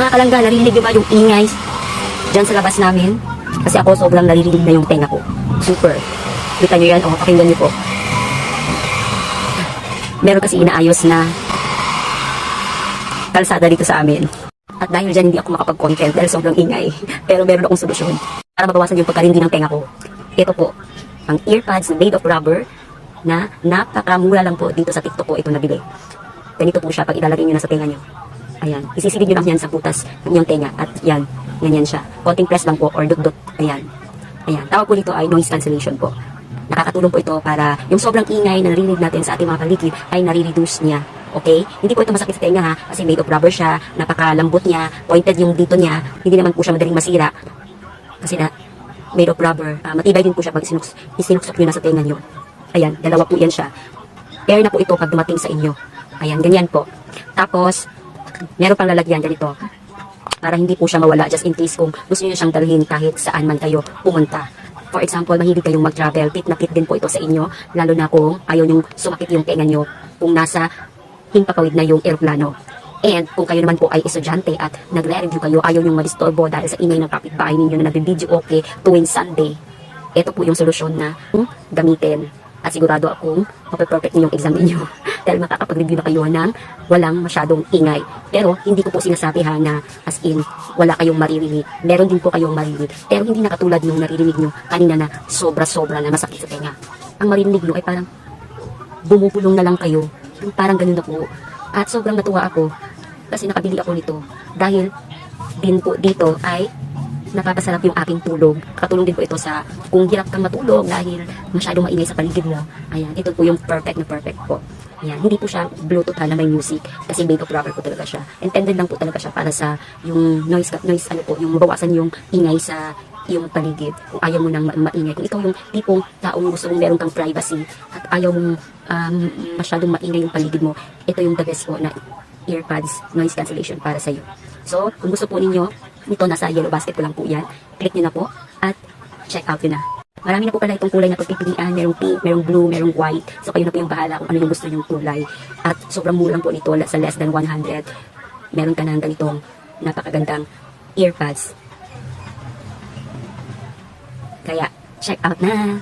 Mga kalangga, naririnig nyo ba yung ingay dyan sa labas namin? Kasi ako sobrang naririnig na yung tenga ko. Super. Kita nyo yan? O, pakinggan nyo po. Meron kasi inaayos na kalsada dito sa amin. At dahil dyan hindi ako makapag-content dahil sobrang ingay. Pero meron akong solusyon para mabawasan yung pagkarindi ng tenga ko. Ito po, ang earpads made of rubber na napakamura lang po dito sa TikTok ko ito nabili. Ganito po siya pag ilalagay nyo na sa tenga nyo. Ayan, isisilid nyo lang yan sa butas ng inyong tenga at yan, ganyan siya. Konting press lang po or dot-dot, ayan. Ayan, tawag po dito ay noise cancellation po. Nakakatulong po ito para yung sobrang ingay na narinig natin sa ating mga paligid ay nare-reduce niya. Okay? Hindi po ito masakit sa tenga ha, kasi made of rubber siya, napakalambot niya, pointed yung dito niya, hindi naman po siya madaling masira. Kasi na, made of rubber, matibay din po siya pag isinuksok nyo na sa tenga nyo. Ayan, dalawa po yan siya. Air na po ito pag dumating sa inyo. Ayan, ganyan po. Tapos, meron pang lalagyan ganito para hindi po siya mawala just in case kung gusto niyo siyang dalhin kahit saan man kayo pumunta. For example, mahilig kayong mag-travel, tip na tip din po ito sa inyo, lalo na kung ayaw nyong sumakit yung tenga nyo kung nasa himpapawid na yung eroplano. And kung kayo naman po ay estudyante at nagre-review kayo, ayaw nyong madisturbo dahil sa ingay ng kapitbahay ninyo na nag-video okay tuwing Sunday, ito po yung solusyon na gamitin. At sigurado akong mape-perfect niyo yung exam ninyo dahil makakapag-review na kayo ng walang masyadong ingay. Pero hindi ko po sinasabi ha na as in wala kayong maririnig. Meron din po kayong maririnig. Pero hindi na katulad yung naririnig nyo kanina na sobra-sobra na masakit sa tenga. Ang maririnig nyo ay parang bumubulong na lang kayo. Parang ganun na po. At sobrang natuwa ako kasi nakabili ako nito dahil din po dito ay napapasarap yung aking tulog. Katulong din po ito sa kung hirap kang matulog dahil masyadong maingay sa paligid mo. Ayan, ito po yung perfect na perfect po. Ayan, hindi po siya Bluetooth na may music kasi made of rubber po talaga siya. Intended lang po talaga siya para sa yung noise ano po, yung mabawasan yung ingay sa yung paligid. Kung ayaw mo nang maingay. Kung ikaw yung tipong taong gusto mong meron kang privacy at ayaw mong masyadong maingay yung paligid mo, ito yung the best po na earpads noise cancellation para sa iyo. So, kung gusto po ninyo, ito nasa yellow basket ko lang po yan. Click nyo na po at check out nyo na. Marami na po pala itong kulay na pagpipilian. Merong pink, merong blue, merong white. So, kayo na po yung bahala kung ano yung gusto nyong kulay. At sobrang murang po nito sa less than 100. Meron ka ng ganitong napakagandang earpads. Kaya, check out na!